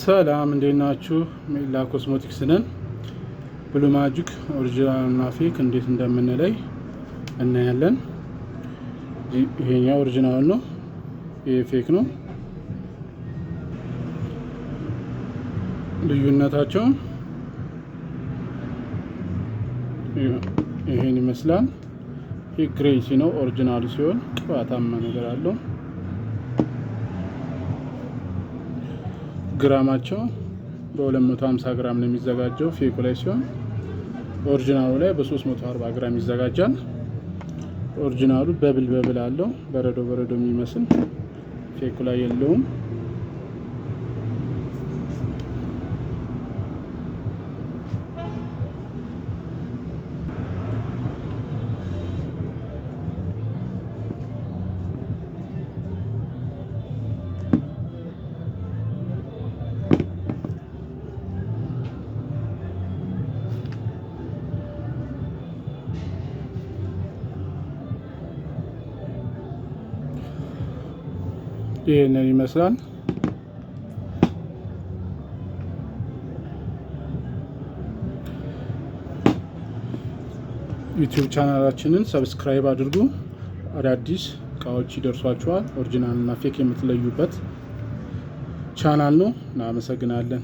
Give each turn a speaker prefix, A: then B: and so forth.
A: ሰላም እንዴት ናችሁ? ሜላ ኮስሞቲክስ ነን። ብሉ ማጂክ ኦሪጂናል እና ፌክ እንዴት እንደምንለይ እናያለን። ይሄኛው ኦሪጂናል ነው፣ ይሄ ፌክ ነው። ልዩነታቸው ይሄን ይመስላል። ይሄ ግሬሲ ነው ኦሪጂናል ሲሆን ቅባታማ ነገር አለው። ግራማቸው በ250 ግራም ነው የሚዘጋጀው ፌኩ ላይ ሲሆን ኦሪጂናሉ ላይ በ340 ግራም ይዘጋጃል። ኦሪጂናሉ በብል አለው፣ በረዶ የሚመስል ፌኩ ላይ የለውም። ይሄንን ይመስላል። ዩቲዩብ ቻናላችንን ሰብስክራይብ አድርጉ። አዳዲስ እቃዎች ይደርሷችኋል። ኦሪጂናል እና ፌክ የምትለዩበት ቻናል ነው። እናመሰግናለን።